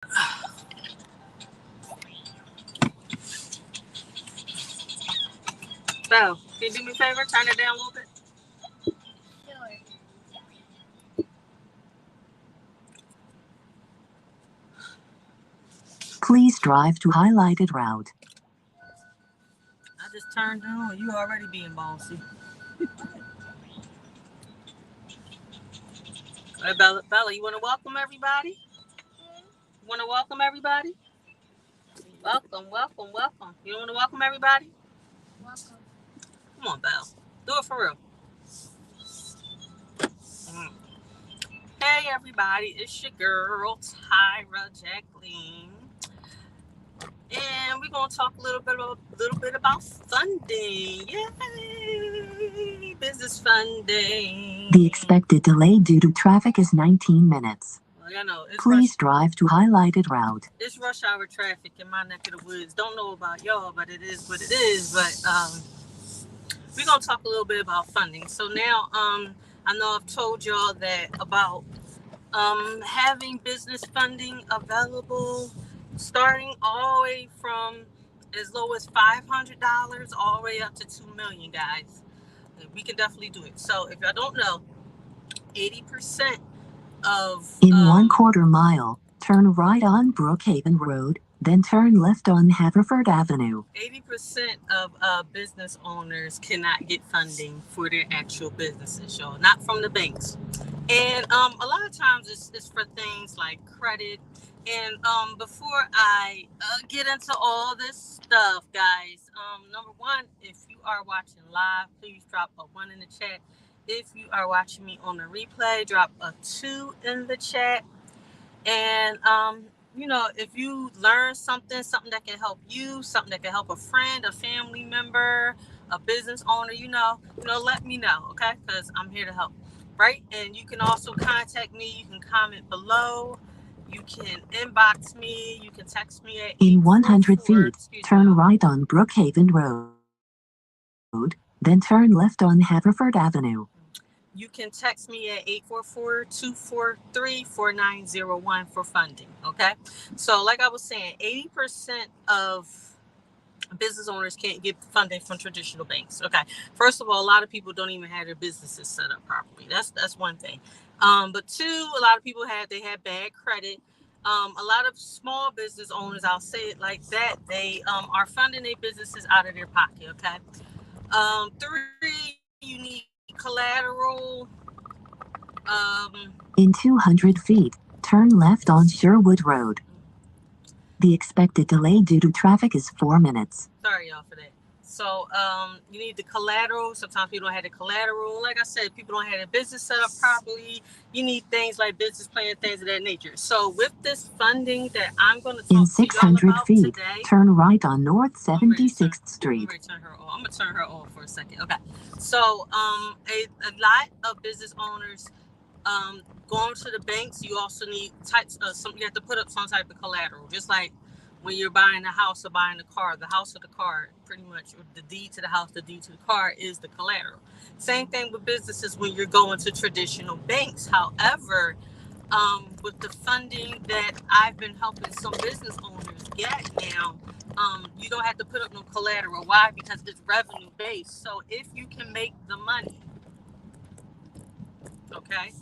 So, can you do me a favor? Turn it down a little bit. Please drive to highlighted route. I just turned on. You already being bossy. Hey, Bella, you want to welcome everybody? You want to welcome everybody? Welcome. You want to welcome everybody? Welcome. Come on, Belle. Do it for real. Hey, everybody. It's your girl, Tyra Jacqueline. And we're going to talk a little bit about funding. Yay! Business funding. The expected delay due to traffic is 19 minutes. Well, you know, Please drive to highlighted route. It's rush hour traffic in my neck of the woods. Don't know about y'all, but it is what it is. But we're going to talk a little bit about funding. So now I know I've told y'all that about having business funding available, starting all the way from as low as $500 all the way up to $2 million, guys. We can definitely do it. So if y'all don't know, 80% of in 1/4 mile, turn right on Brookhaven Road, then turn left on Haverford Avenue. 80% of business owners cannot get funding for their actual businesses, y'all. Not from the banks. And a lot of times it's for things like credit. And before I get into all this stuff, guys, number one, if you are watching live, please drop a 1 in the chat. If you are watching me on the replay, drop a 2 in the chat. And you know, if you learn something that can help you, something that can help a friend, a family member, a business owner, you know, let me know, okay? Because I'm here to help, right? And you can also contact me. You can comment below. You can inbox me. You can text me at in 100 feet. Turn right on Brookhaven Road, then turn left on Haverford Avenue. You can text me at 844-243-4901 for funding, okay? So like I was saying, 80% of business owners can't get funding from traditional banks, okay? First of all, a lot of people don't even have their businesses set up properly. That's one thing. But two, a lot of people had bad credit. A lot of small business owners, I'll say it like that, they are funding their businesses out of their pocket, okay? Three, you need collateral. In 200 feet, turn left on Sherwood Road. The expected delay due to traffic is 4 minutes. Sorry, y'all, for that. So you need the collateral. Sometimes people don't have the collateral. Like I said, people don't have their business set up properly. You need things like business plan, things of that nature. So with this funding that I'm going to talk in to y'all 600 about feet, today, turn right on North 76th Street. I'm going to turn her off for a second. Okay. So a lot of business owners going to the banks, you also need types of you have to put up some type of collateral, just like when you're buying a house or buying a car. The house or the car, pretty much, or the deed to the house, the deed to the car is the collateral. Same thing with businesses when you're going to traditional banks. However, with the funding that I've been helping some business owners get now, you don't have to put up no collateral. Why? Because it's revenue based. So if you can make the money, okay,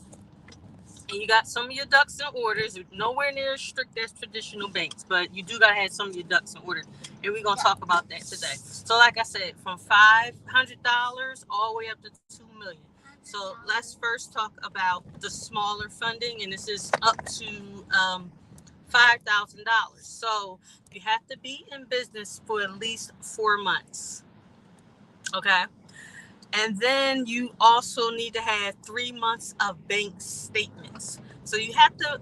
and you got some of your ducks in orders, nowhere near as strict as traditional banks, but you do got to have some of your ducks in order. And we're going to talk about that today. So like I said, from $500 all the way up to $2 million. So let's first talk about the smaller funding, and this is up to $5,000. So you have to be in business for at least 4 months. Okay. And then you also need to have 3 months of bank statements. So you have to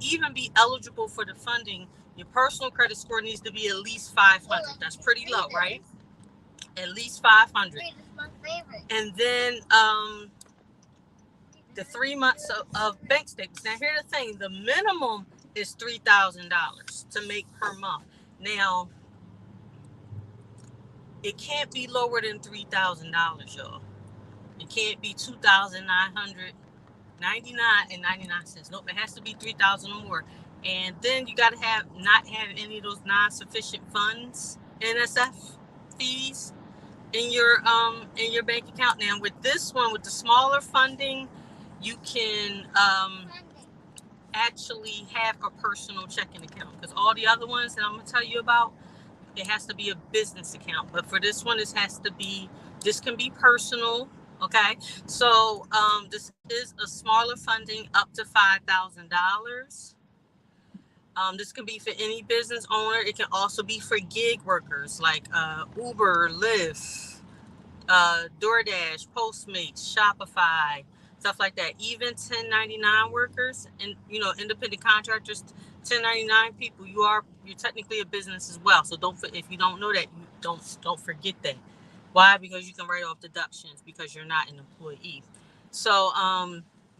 even be eligible for the funding, your personal credit score needs to be at least 500. That's pretty low, right? At least 500. And then the 3 months of bank statements. Now here's the thing, the minimum is $3,000 to make per month. Now, it can't be lower than $3,000, y'all. It can't be $2,999.99. Nope, it has to be $3,000 or more. And then you got to not have any of those non-sufficient funds, NSF fees in your bank account. Now with this one, with the smaller funding, you can actually have a personal checking account, because all the other ones that I'm gonna tell you about, it has to be a business account. But for this one, this can be personal. Okay, so this is a smaller funding up to $5,000. This can be for any business owner. It can also be for gig workers like Uber, Lyft, DoorDash, Postmates, Shopify, stuff like that. Even 1099 workers and independent contractors, 1099 people. You're technically a business as well. So if you don't know that, you don't forget that. Why? Because you can write off deductions because you're not an employee. So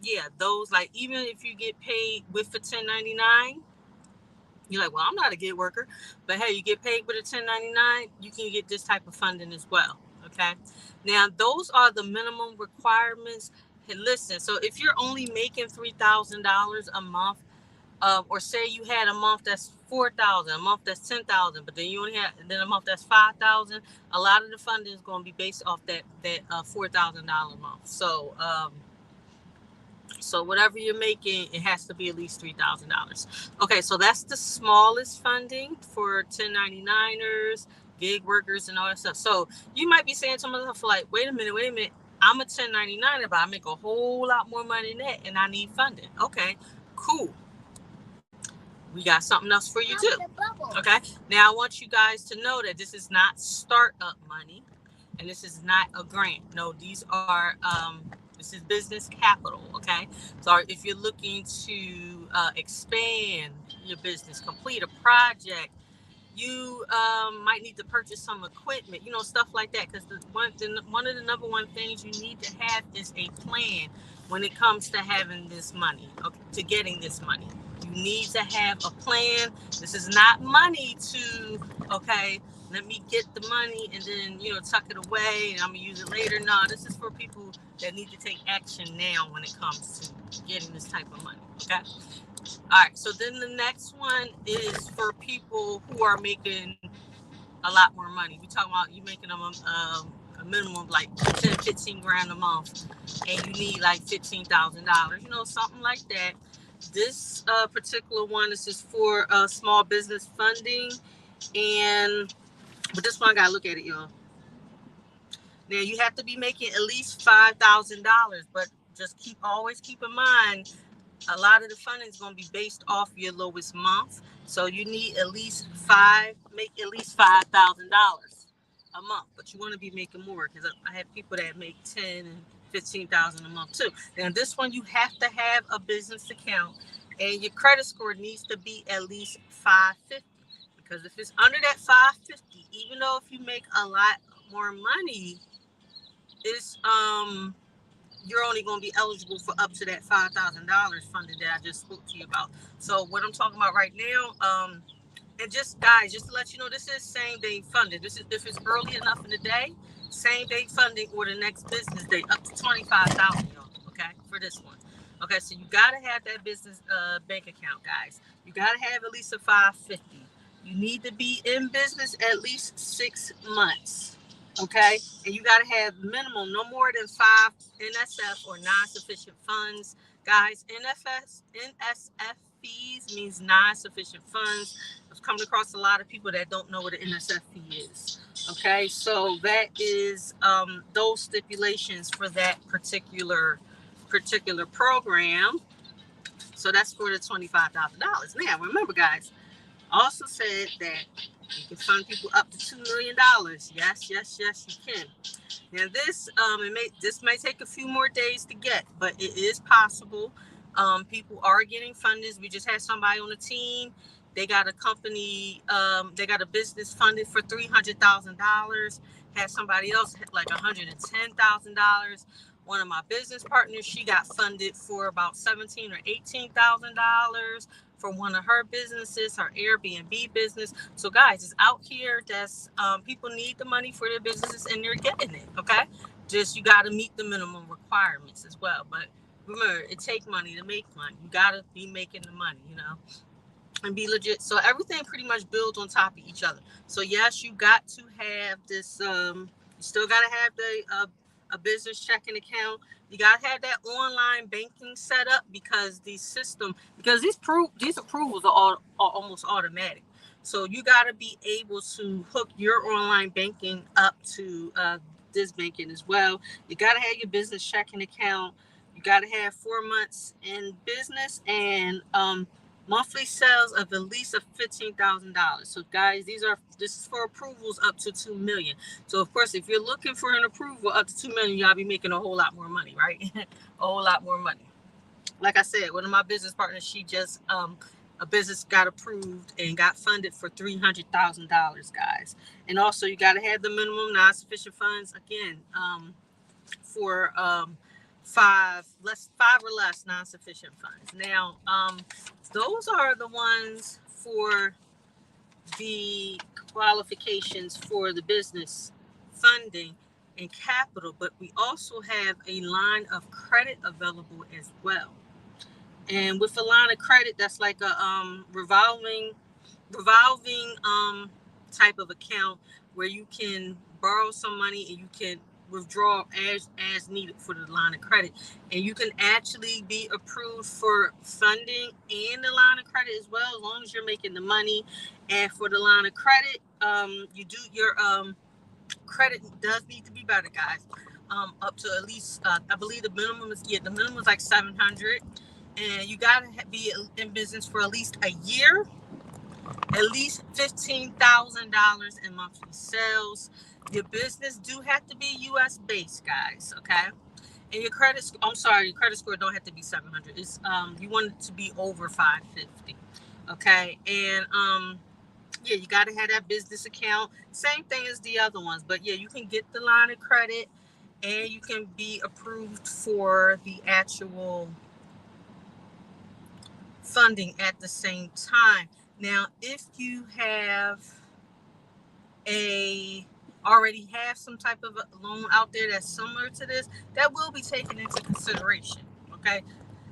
yeah, those, like, even if you get paid with a 1099. You're like, well, I'm not a gig worker, but hey, you get paid with a 1099, you can get this type of funding as well. Okay. Now, those are the minimum requirements. Hey, listen, so if you're only making $3,000 a month, or say you had a month that's 4,000, a month that's 10,000, but then you only had a month that's 5,000. A lot of the funding is going to be based off that $4,000 a month. So whatever you're making, it has to be at least $3,000. Okay, so that's the smallest funding for 1099ers, gig workers, and all that stuff. So you might be saying to myself, like, wait a minute, I'm a 1099er, but I make a whole lot more money than that, and I need funding. Okay, cool. We got something else for you too. Okay, now I want you guys to know that this is not startup money, and this is not a grant. No, these are this is business capital. Okay, so if you're looking to expand your business, complete a project, you might need to purchase some equipment, stuff like that, because one of the number one things you need to have is a plan when it comes to having this money, okay, to getting this money. You need to have a plan. This is not money to, okay, let me get the money and then, tuck it away and I'm going to use it later. No, this is for people that need to take action now when it comes to getting this type of money, okay? All right, so then the next one is for people who are making a lot more money. We talking about you making a minimum of like 10, 15 grand a month, and you need like $15,000, something like that. This particular one is just for small business funding, but this one I gotta look at it, y'all. Now you have to be making at least $5,000, but just always keep in mind, a lot of the funding is going to be based off your lowest month. So you need make at least $5,000 a month, but you want to be making more, because I have people that make 10 and 15,000 a month too. Now this one, you have to have a business account, and your credit score needs to be at least 550, because if it's under that 550, even though if you make a lot more money, it's you're only going to be eligible for up to that $5,000 funding that I just spoke to you about. So what I'm talking about right now, and just guys, just to let you know, this is same day funding. This is if it's early enough in the day, same day funding, or the next business day, up to $25,000. Okay, for this one. Okay, so you got to have that business bank account, guys. You got to have at least a 550. You need to be in business at least 6 months. Okay, and you got to have minimum no more than 5 NSF or non-sufficient funds, guys. NSF fees means non-sufficient funds. I've come across a lot of people that don't know what an NSF fee is. Okay, so that is those stipulations for that particular program. So that's for the $25,000. Now remember, guys, also said that you can fund people up to $2 million. Yes, you can. Now this may take a few more days to get, but it is possible. People are getting funded. We just had somebody on the team. They got a company. They got a business funded for $300,000. Had somebody else like $110,000. One of my business partners, she got funded for about $17,000 or $18,000 for one of her businesses, her Airbnb business. So guys, it's out here. That's people need the money for their businesses, and they're getting it. Okay, just you got to meet the minimum requirements as well. But remember, it takes money to make money. You got to be making the money. and be legit. So everything pretty much builds on top of each other. So yes, you got to have this. You still got to have a business checking account. You got to have that online banking set up because these approvals are almost automatic. So you got to be able to hook your online banking up to this banking as well. You got to have your business checking account. You got to have 4 months in business and monthly sales of at least $15,000. So guys, this is for approvals up to 2 million. So of course, if you're looking for an approval up to 2 million, y'all be making a whole lot more money, right? A whole lot more money. Like I said, one of my business partners, she just a business got approved and got funded for $300,000, guys. And also, you got to have the minimum non-sufficient funds again for five or less non-sufficient funds. Now, those are the ones for the qualifications for the business funding and capital, but we also have a line of credit available as well. And with a line of credit, that's like a revolving type of account where you can borrow some money and you can withdraw as needed for the line of credit, and you can actually be approved for funding and the line of credit as well, as long as you're making the money. And for the line of credit, you do your credit does need to be better, guys. Up to at least I believe the minimum is like 700, and you gotta be in business for at least a year, at least $15,000 in monthly sales. Your business do have to be U.S. based, guys. Okay, and your credit score don't have to be 700. It's you want it to be over 550. Okay, and yeah, you got to have that business account. Same thing as the other ones, but yeah, you can get the line of credit and you can be approved for the actual funding at the same time. Now, if you already have some type of a loan out there that's similar to this, that will be taken into consideration. Okay.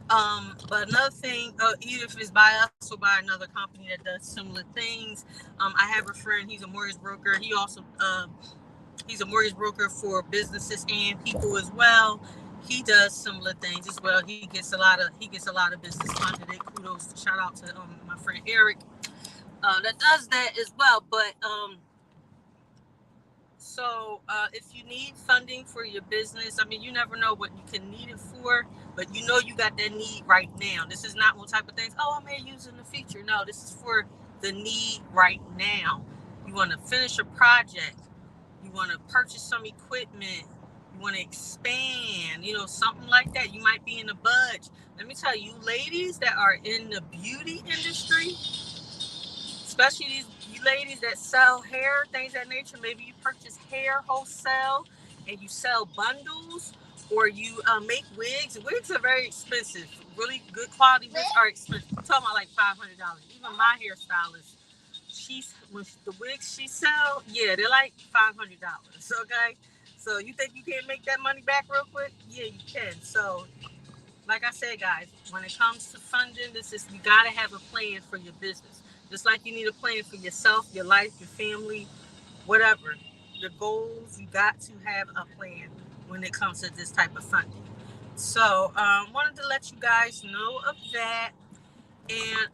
But another thing, either if it's by us or by another company that does similar things, I have a friend. He's a mortgage broker. He also he's a mortgage broker for businesses and people as well. He does similar things as well. He gets a lot of business funded. Kudos, shout out to my friend Eric that does that as well. But if you need funding for your business, I mean, you never know what you can need it for, but you know you got that need right now. This is not one type of things, I may use in the future. No, this is for the need right now. You want to finish a project. You want to purchase some equipment. You want to expand, something like that. You might be in a budge. Let me tell you, ladies that are in the beauty industry, especially you ladies that sell hair, things of that nature. Maybe you purchase hair wholesale and you sell bundles, or you make wigs. Wigs are very expensive. Really good quality wigs are expensive. I'm talking about like $500. Even my hairstylist, the wigs she sell, yeah, they're like $500. Okay, so you think you can't make that money back real quick? Yeah, you can. So, like I said, guys, when it comes to funding, you gotta have a plan for your business. Just like you need a plan for yourself, your life, your family, whatever. Your goals, you got to have a plan when it comes to this type of funding. So, wanted to let you guys know of that. And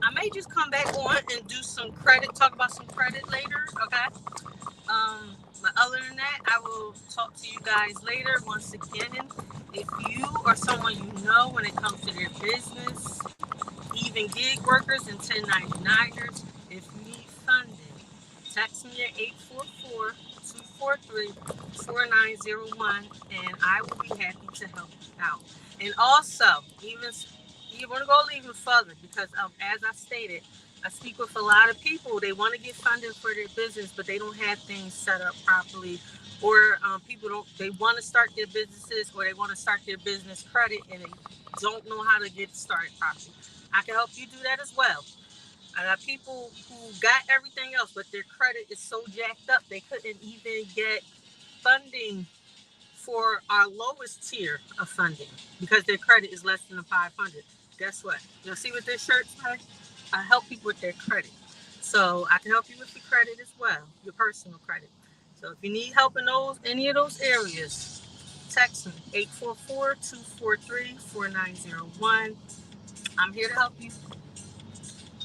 I may just come back on and talk about some credit later, okay? But other than that, I will talk to you guys later. Once again, if you or someone you know when it comes to their business, even gig workers and 1099ers, if you need funding, text me at 844-243-4901, and I will be happy to help you out. And also, you want to go even further, because as I stated, I speak with a lot of people. They want to get funding for their business, but they don't have things set up properly, or they want to start their businesses, or they want to start their business credit and they don't know how to get started properly. I can help you do that as well. I got people who got everything else, but their credit is so jacked up they couldn't even get funding for our lowest tier of funding because their credit is less than a 500. Guess what? You'll see what this shirt says? I help people with their credit. So I can help you with your credit as well, your personal credit. So if you need help in any of those areas, text me 844-243-4901. I'm here to help you.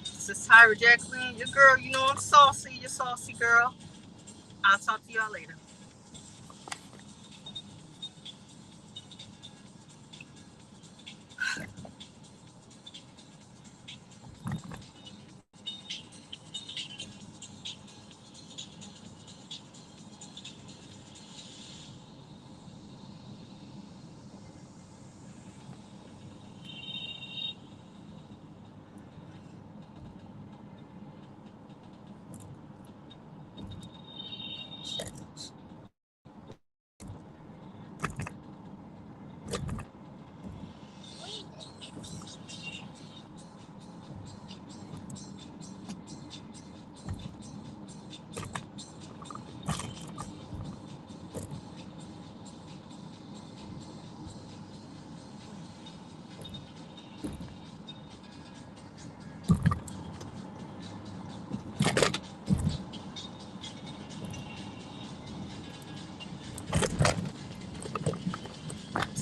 This is Tyra Jacqueline, your girl. You know I'm saucy, your saucy girl. I'll talk to y'all later.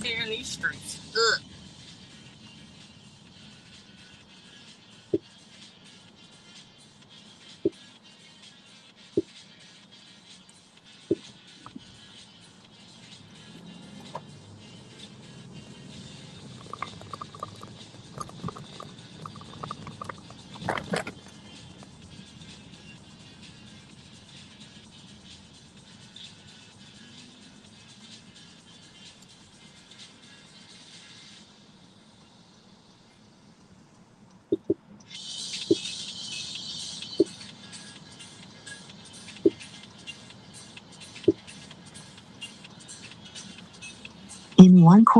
Tearing these streets up. In one corner.